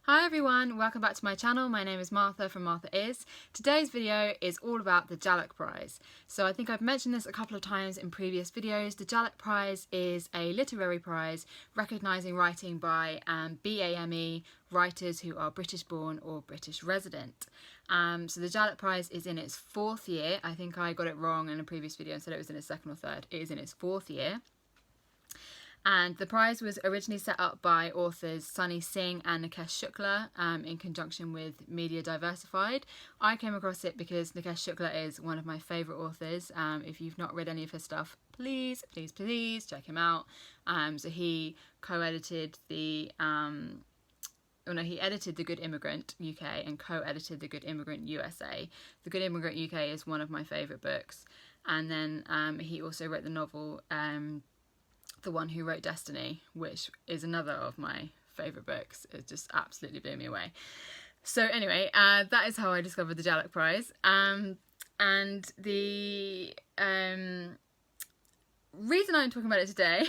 Hi everyone, welcome back to my channel. My name is Martha from Martha Is. Today's video is all about the Jhalak Prize. So I think I've mentioned this a couple of times in previous videos. The Jhalak Prize is a literary prize recognising writing by BAME writers who are British born or British resident. So the Jhalak Prize is in its fourth year. I think I got it wrong in a previous video and said it was in its second or third. It is in its fourth year. And the prize was originally set up by authors Sunny Singh and Nikesh Shukla in conjunction with Media Diversified. I came across it because Nikesh Shukla is one of my favourite authors. If you've not read any of his stuff, please check him out. So he co-edited he edited The Good Immigrant UK and co-edited The Good Immigrant USA. The Good Immigrant UK is one of my favourite books. And then he also wrote the novel The One Who Wrote Destiny, which is another of my favourite books. It just absolutely blew me away. So anyway, that is how I discovered the Jhalak Prize. And the reason I'm talking about it today,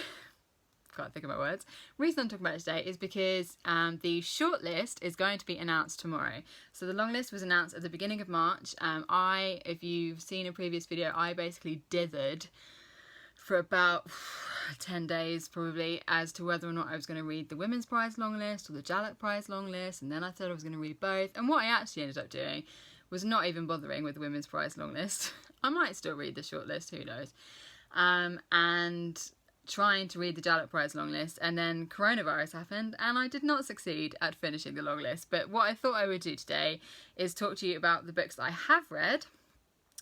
can't think of my words, reason I'm talking about it today is because the shortlist is going to be announced tomorrow. So the long list was announced at the beginning of March. If you've seen a previous video, I basically dithered for about 10 days probably as to whether or not I was going to read the Women's Prize long list or the Jhalak Prize long list, and then I said I was going to read both, and what I actually ended up doing was not even bothering with the Women's Prize long list. I might still read the short list, who knows, and trying to read the Jhalak Prize long list, and then coronavirus happened and I did not succeed at finishing the long list. But what I thought I would do today is talk to you about the books that I have read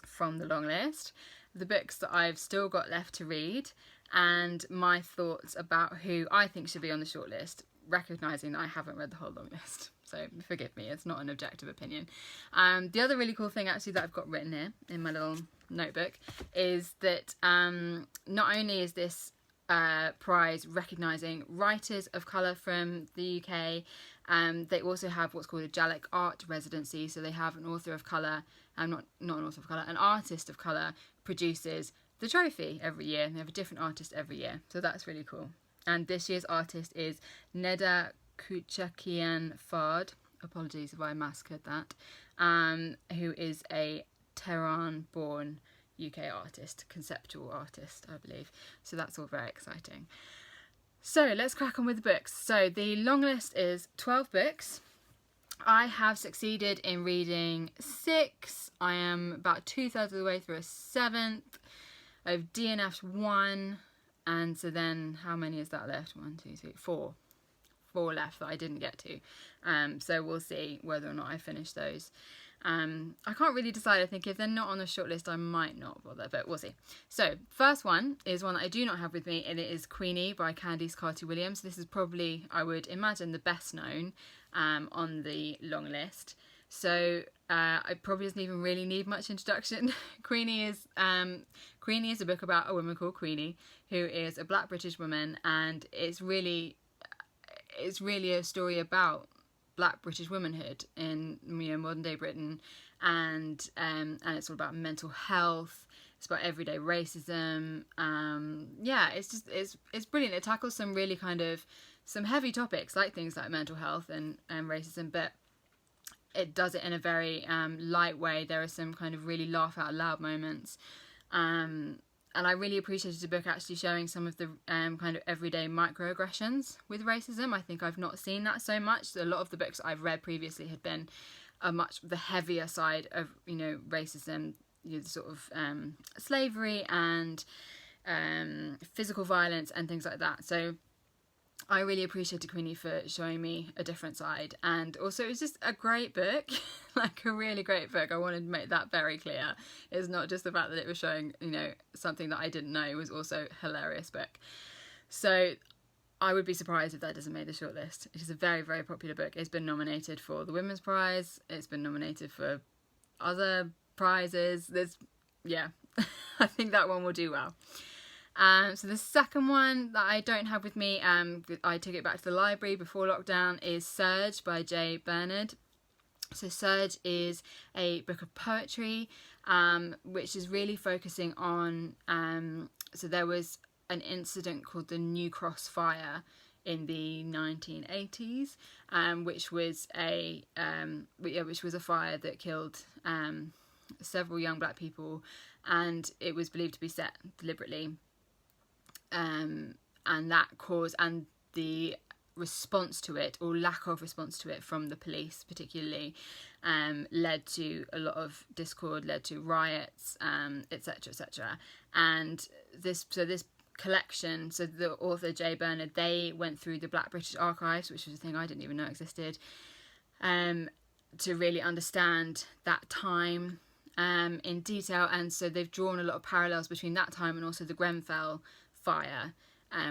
from the long list, the books that I've still got left to read, and my thoughts about who I think should be on the shortlist, recognising that I haven't read the whole long list. So forgive me, it's not an objective opinion. The other really cool thing actually that I've got written here in my little notebook is that not only is this prize recognising writers of colour from the UK, they also have what's called a Jhalak Art Residency. So they have an author of colour, not an author of colour, an artist of colour produces the trophy every year, and they have a different artist every year. So that's really cool. And this year's artist is Neda Kuchakian Fard, apologies if I massacred that, who is a Tehran-born UK artist, conceptual artist, I believe. So that's all very exciting. So let's crack on with the books. So the long list is 12 books. I have succeeded in reading 6. I am about 2/3 of the way through a 7th. I've DNF'd 1, and so then how many is that left? 1, 2, 3, 4. 4 left that I didn't get to. So we'll see whether or not I finish those. I can't really decide. I think if they're not on the shortlist, I might not bother, but we'll see. So first one is one that I do not have with me, and it is Queenie by Candice Carty-Williams. This is probably, I would imagine, the best known on the long list. So it probably doesn't even really need much introduction. Queenie is a book about a woman called Queenie, who is a black British woman, and it's really a story about black British womanhood in modern day Britain, and it's all about mental health. It's about everyday racism. It's brilliant. It tackles some really some heavy topics like things like mental health and racism, but it does it in a very light way. There are some kind of really laugh out loud moments. And I really appreciated the book actually showing some of the kind of everyday microaggressions with racism. I think I've not seen that so much. A lot of the books I've read previously had been much the heavier side of racism, the sort of slavery and physical violence and things like that. So I really appreciated Queenie for showing me a different side, and also it was just a great book, like a really great book. I wanted to make that very clear. It's not just the fact that it was showing, something that I didn't know. It was also a hilarious book. So I would be surprised if that doesn't make the shortlist. It is a very, very popular book. It's been nominated for the Women's Prize. It's been nominated for other prizes. I think that one will do well. So the second one that I don't have with me, I took it back to the library before lockdown, is Surge by Jay Bernard. So Surge is a book of poetry, which is really focusing on, so there was an incident called the New Cross Fire in the 1980s, which was a fire that killed several young black people, and it was believed to be set deliberately, and that caused, and the response to it, or lack of response to it from the police particularly, led to a lot of discord, led to riots, etc, etc. And this collection, so the author J. Bernard, they went through the Black British Archives, which was a thing I didn't even know existed, to really understand that time in detail. And so they've drawn a lot of parallels between that time and also the Grenfell fire,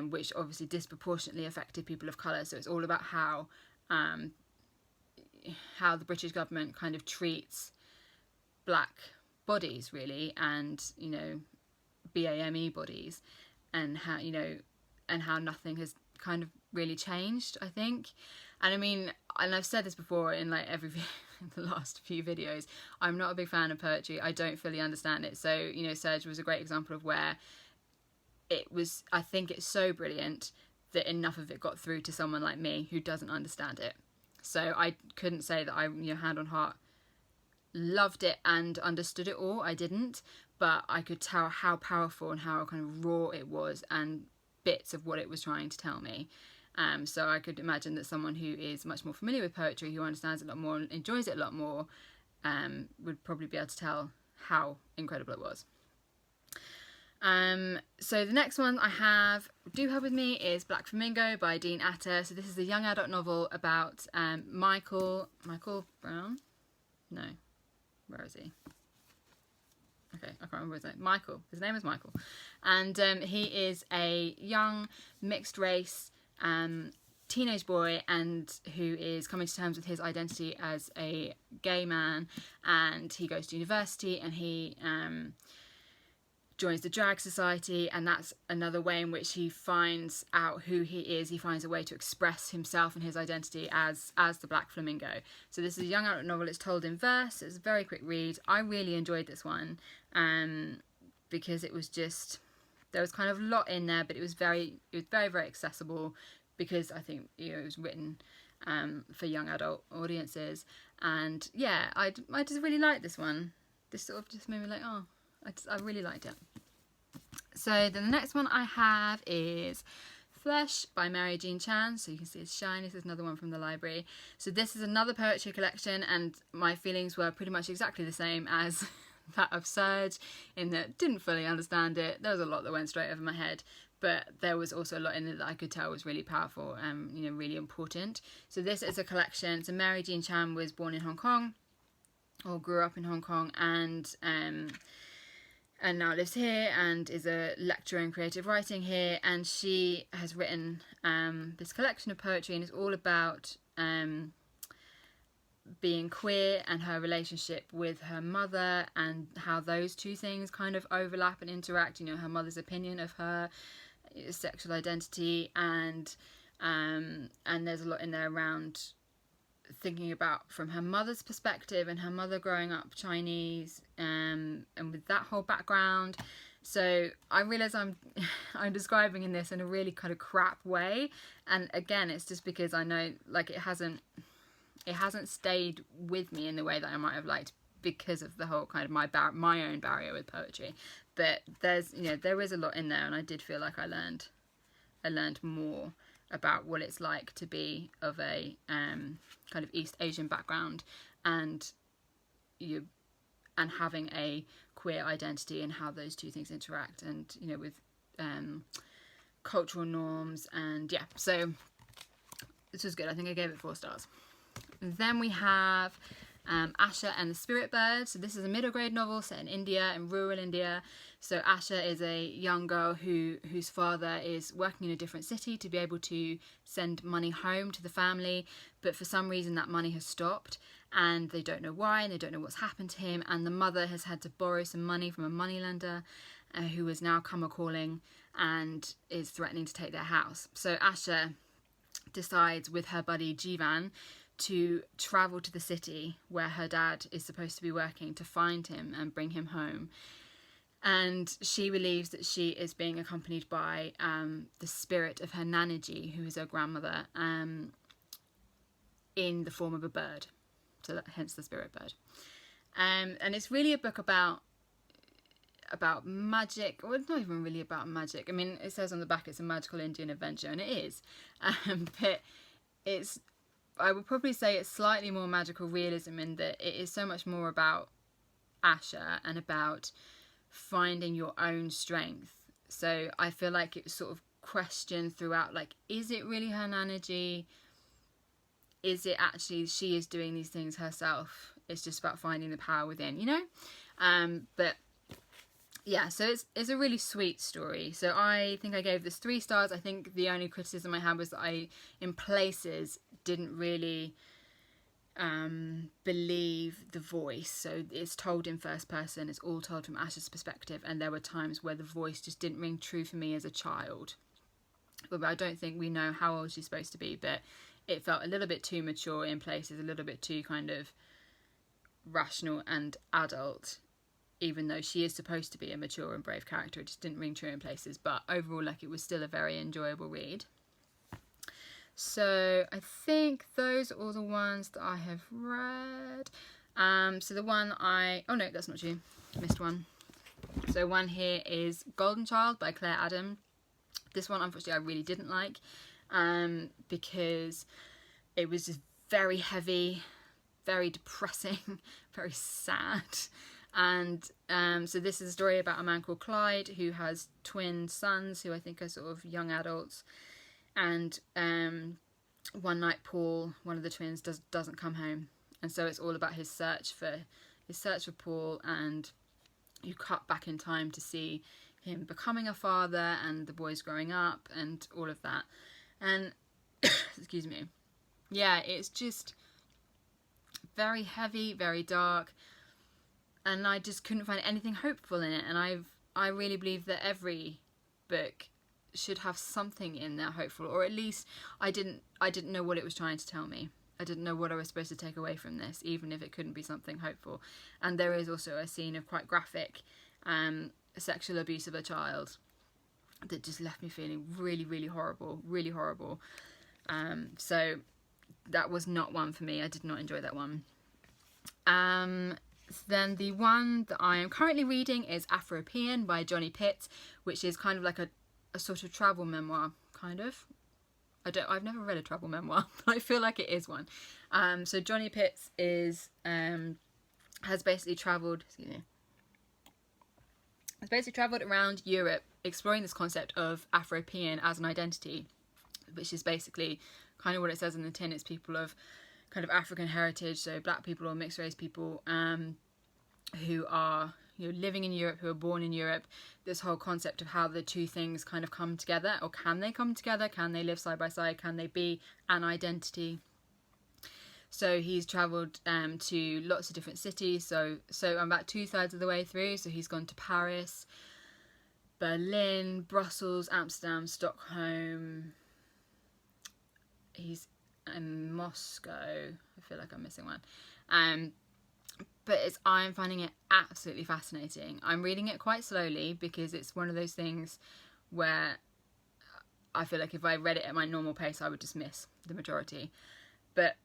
which obviously disproportionately affected people of colour. So it's all about how the British government kind of treats black bodies, really, and, you know, BAME bodies, and how, you know, and how nothing has kind of really changed, I think. And I mean, and I've said this before in like the last few videos, I'm not a big fan of poetry. I don't fully understand it. So, you know, Serge was a great example of where it was, I think it's so brilliant that enough of it got through to someone like me who doesn't understand it. So I couldn't say that I, you know, hand on heart, loved it and understood it all. I didn't, but I could tell how powerful and how kind of raw it was, and bits of what it was trying to tell me. So I could imagine that someone who is much more familiar with poetry, who understands it a lot more and enjoys it a lot more, would probably be able to tell how incredible it was. So the next one I do have with me is Black Flamingo by Dean Atta. So this is a young adult novel about Michael Brown? No, where is he? Okay, I can't remember his name. Michael. His name is Michael. And he is a young, mixed race teenage boy, and who is coming to terms with his identity as a gay man. And he goes to university, and he joins the drag society, and that's another way in which he finds out who he is. He finds a way to express himself and his identity as the Black Flamingo. So this is a young adult novel. It's told in verse. It's a very quick read. I really enjoyed this one because it was just, there was kind of a lot in there, but it was very, very accessible, because I think, you know, it was written for young adult audiences. And yeah, I just really liked this one. This sort of just made me like, oh, I really liked it. So then the next one I have is Flesh by Mary Jean Chan. So you can see it's shiny. This is another one from the library. So this is another poetry collection, and my feelings were pretty much exactly the same as that of Serge, in that didn't fully understand it. There was a lot that went straight over my head, but there was also a lot in it that I could tell was really powerful and, you know, really important. So this is a collection. So Mary Jean Chan was born in Hong Kong, or grew up in Hong Kong, and now lives here and is a lecturer in creative writing here. And she has written this collection of poetry, and it's all about being queer and her relationship with her mother, and how those two things kind of overlap and interact. You know, her mother's opinion of her sexual identity, and there's a lot in there around thinking about from her mother's perspective, and her mother growing up Chinese, and with that whole background. So I realise I'm describing in this in a really kind of crap way, and again, it's just because I know, like, it hasn't stayed with me in the way that I might have liked, because of the whole kind of my own barrier with poetry. But there's, you know, there is a lot in there, and I did feel like I learned more about what it's like to be of a kind of East Asian background, and having a queer identity, and how those two things interact, and, you know, with cultural norms. And yeah, so this was good. I think I gave it 4 stars. Then we have Asha and the Spirit Bird. So this is a middle grade novel set in India, in rural India. So Asha is a young girl whose father is working in a different city to be able to send money home to the family, but for some reason that money has stopped, and they don't know why, and they don't know what's happened to him. And the mother has had to borrow some money from a moneylender who has now come a-calling and is threatening to take their house. So Asha decides with her buddy Jivan to travel to the city where her dad is supposed to be working, to find him and bring him home. And she believes that she is being accompanied by the spirit of her Nanaji, who is her grandmother, in the form of a bird. So that, hence the spirit bird. And it's really a book about magic. Well, it's not even really about magic. I mean, it says on the back it's a magical Indian adventure, and it is. But it's, I would probably say it's slightly more magical realism in that it is so much more about Asha and about finding your own strength. So I feel like it was sort of questioned throughout, like, is it really her Nanaji? Is it actually she is doing these things herself? It's just about finding the power within, you know? But yeah, so it's a really sweet story. So I think I gave this 3 stars. I think the only criticism I had was that I, in places, didn't really believe the voice. So it's told in first person, it's all told from Asha's perspective, and there were times where the voice just didn't ring true for me as a child. But I don't think we know how old she's supposed to be, but it felt a little bit too mature in places, a little bit too kind of rational and adult, even though she is supposed to be a mature and brave character. It just didn't ring true in places, but overall, like, it was still a very enjoyable read. So I think those are all the ones that I have read. So the one oh no, that's not true, missed one. So one here is Golden Child by Claire Adam. This one, unfortunately, I really didn't like, because it was just very heavy, very depressing, very sad. And so this is a story about a man called Clyde who has twin sons who I think are sort of young adults. And one night Paul, one of the twins, doesn't come home. And so it's all about his search for Paul, and you cut back in time to see him becoming a father and the boys growing up and all of that. And excuse me. Yeah, it's just very heavy, very dark, and I just couldn't find anything hopeful in it. And I really believe that every book should have something in there hopeful, or at least I didn't know what it was trying to tell me. I didn't know what I was supposed to take away from this, even if it couldn't be something hopeful. And there is also a scene of quite graphic sexual abuse of a child that just left me feeling really, really horrible, really horrible. So that was not one for me. I did not enjoy that one. Then the one that I am currently reading is Afropean by Johnny Pitt, which is kind of like a sort of travel memoir, kind of. I've never read a travel memoir, but I feel like it is one. So Johnny Pitt has basically travelled around Europe exploring this concept of Afropean as an identity, which is basically kind of what it says in the tin. It's people of kind of African heritage, so black people or mixed race people, who are, you know, living in Europe, who are born in Europe. This whole concept of how the two things kind of come together, or can they come together? Can they live side by side? Can they be an identity? So he's travelled to lots of different cities. So I'm about 2/3 of the way through. So he's gone to Paris, Berlin, Brussels, Amsterdam, Stockholm. He's in Moscow. I feel like I'm missing one. But I'm finding it absolutely fascinating. I'm reading it quite slowly because it's one of those things where I feel like if I read it at my normal pace, I would just miss the majority. But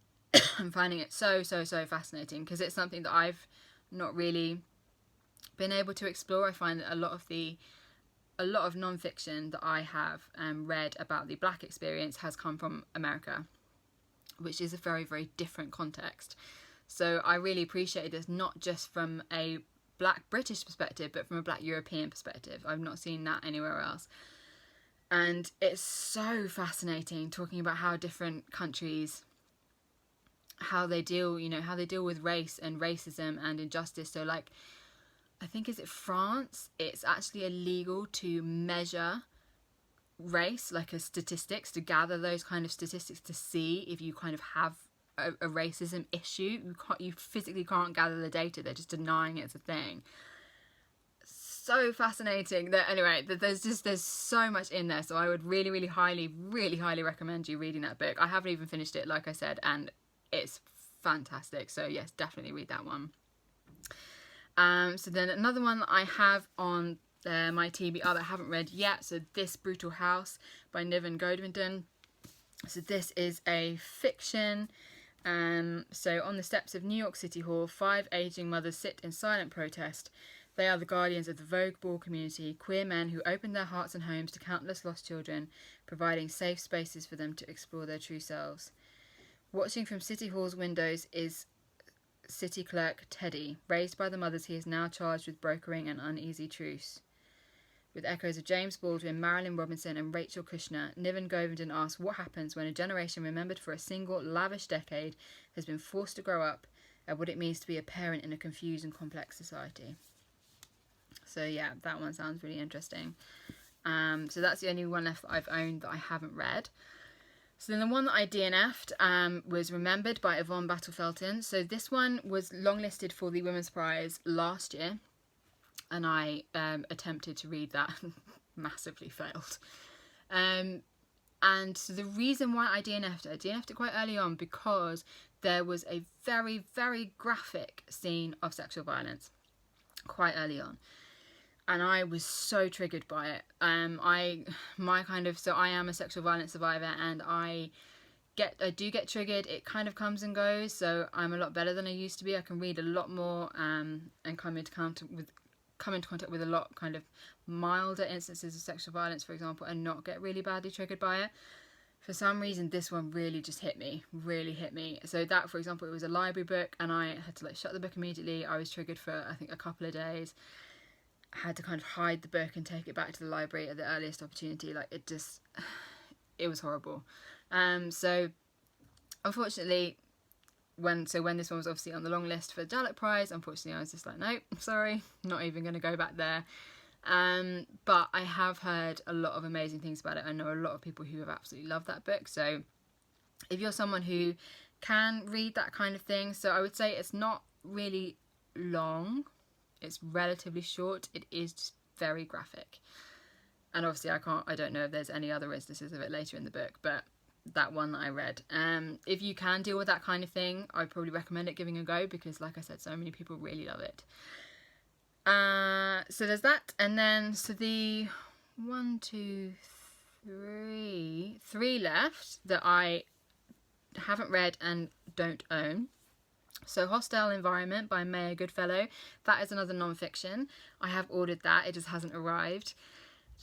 I'm finding it so fascinating because it's something that I've not really been able to explore. I find that a lot of non-fiction that I have read about the black experience has come from America, which is a very, very different context. So I really appreciated this, not just from a black British perspective, but from a black European perspective. I've not seen that anywhere else. And it's so fascinating talking about how different countries, how they deal with race and racism and injustice. So like, I think, is it France? It's actually illegal to measure race, like a statistics, to gather those kind of statistics to see if you kind of have a racism issue. You physically can't gather the data. They're just denying it's a thing. So fascinating. That anyway, there's so much in there. So I would really highly recommend you reading that book. I haven't even finished it, like I said, and it's fantastic. So yes, definitely read that one. So then another one that I have on my TBR that I haven't read yet, so This Brutal House by Niven Govinden. So this is a fiction. So on the steps of New York City Hall, 5 aging mothers sit in silent protest. They are the guardians of the Vogue Ball community, queer men who opened their hearts and homes to countless lost children, providing safe spaces for them to explore their true selves. Watching from City Hall's windows is City Clerk Teddy. Raised by the mothers, he is now charged with brokering an uneasy truce. With echoes of James Baldwin, Marilyn Robinson and Rachel Kushner, Niven Govinden asks what happens when a generation remembered for a single lavish decade has been forced to grow up, and what it means to be a parent in a confused and complex society. So yeah, that one sounds really interesting. So that's the only one left that I've owned that I haven't read. So then the one that I DNF'd was Remembered by Yvonne Battle-Felton. So this one was longlisted for the Women's Prize last year, and I attempted to read that, massively failed. And so the reason why I DNF'd it quite early on because there was a very, very graphic scene of sexual violence quite early on. And I was so triggered by it. I am a sexual violence survivor, and I do get triggered. It kind of comes and goes, so I'm a lot better than I used to be. I can read a lot more and come into contact with a lot kind of milder instances of sexual violence, for example, and not get really badly triggered by it. For some reason, this one really just really hit me. So that, for example, it was a library book, and I had to shut the book immediately. I was triggered for, I think, a couple of days. I had to kind of hide the book and take it back to the library at the earliest opportunity. It was horrible. So unfortunately, when this one was obviously on the long list for the Jhalak Prize, unfortunately I was just like, nope, sorry, not even going to go back there. But I have heard a lot of amazing things about it. I know a lot of people who have absolutely loved that book. So if you're someone who can read that kind of thing, so I would say it's not really long. It's relatively short. It is just very graphic. And obviously I don't know if there's any other instances of it later in the book, but that one that I read. If you can deal with that kind of thing, I'd probably recommend it giving a go because, like I said, so many people really love it. So there's that. And then, so the 3 left that I haven't read and don't own. So Hostile Environment by Mayor Goodfellow. That is another non-fiction. I have ordered that. It just hasn't arrived.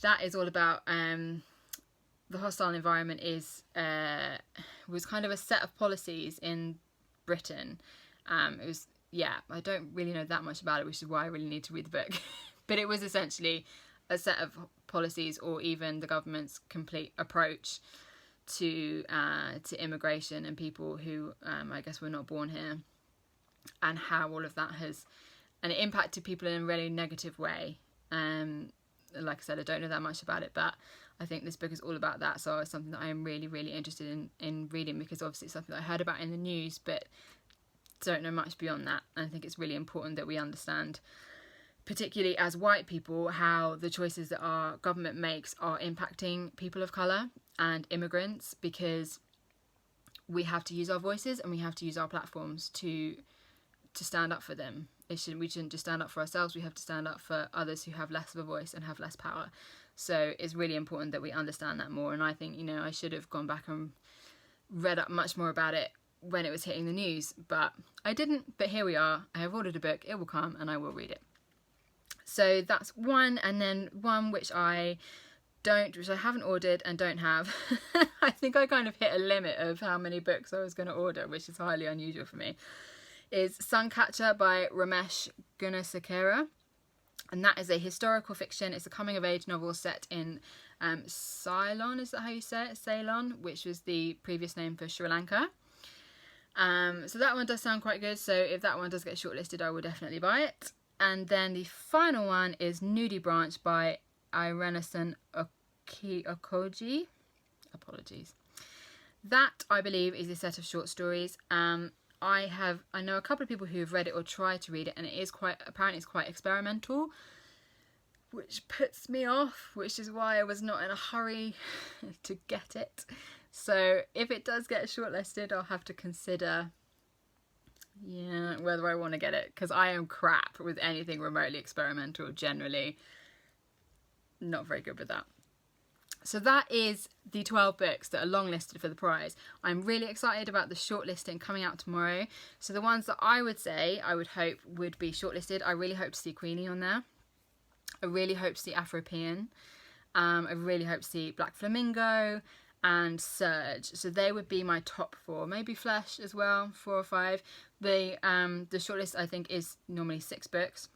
That is all about the hostile environment was kind of a set of policies in Britain. I don't really know that much about it, which is why I really need to read the book. But it was essentially a set of policies, or even the government's complete approach to immigration and people who I guess were not born here, and how all of that has and it impacted people in a really negative way. Like I said, I don't know that much about it, but I think this book is all about that. So it's something that I am really, really interested in reading, because obviously it's something that I heard about in the news, but don't know much beyond that. And I think it's really important that we understand, particularly as white people, how the choices that our government makes are impacting people of colour and immigrants, because we have to use our voices and we have to use our platforms to stand up for them. We shouldn't just stand up for ourselves, we have to stand up for others who have less of a voice and have less power. So it's really important that we understand that more, and I think, I should have gone back and read up much more about it when it was hitting the news, but I didn't. But here we are, I have ordered a book, it will come, and I will read it. So that's one, and then one which I haven't ordered and don't have. I think I kind of hit a limit of how many books I was going to order, which is highly unusual for me, is Suncatcher by Romesh Gunesekera. And that is a historical fiction. It's a coming-of-age novel set in Ceylon, is that how you say it? Ceylon, which was the previous name for Sri Lanka. So that one does sound quite good. So if that one does get shortlisted, I will definitely buy it. And then the final one is Nudibranch by Irenosen Okojie. Apologies. That, I believe, is a set of short stories. I know a couple of people who have read it or tried to read it, and apparently it's quite experimental, which puts me off, which is why I was not in a hurry to get it. So if it does get shortlisted, I'll have to consider Yeah, whether I want to get it, because I am crap with anything remotely experimental, generally. Not very good with that. So that is the 12 books that are longlisted for the prize. I'm really excited about the shortlisting coming out tomorrow. So the ones that I would say, I would hope would be shortlisted, I really hope to see Queenie on there. I really hope to see Afropean. I really hope to see Black Flamingo and Surge. So they would be my top 4. Maybe Flesh as well, 4 or 5. The shortlist, I think, is normally 6 books.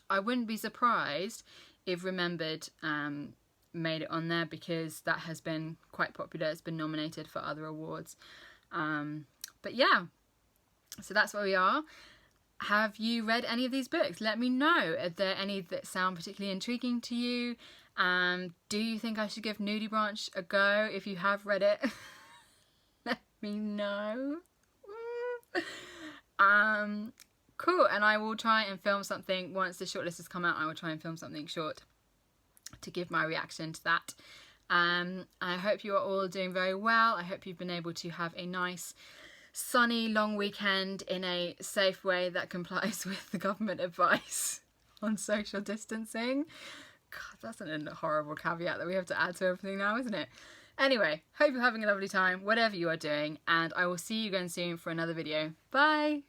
I wouldn't be surprised if Remembered made it on there, because that has been quite popular. It's been nominated for other awards. But yeah, so that's where we are. Have you read any of these books? Let me know. Are there any that sound particularly intriguing to you? Do you think I should give Nudibranch a go? If you have read it, let me know. Cool, and I will try and film something once the shortlist has come out. I will try and film something short to give my reaction to that. I hope you are all doing very well. I hope you've been able to have a nice sunny long weekend in a safe way that complies with the government advice on social distancing. God, that's a horrible caveat that we have to add to everything now, isn't it? Anyway, hope you're having a lovely time, whatever you are doing, and I will see you again soon for another video. Bye!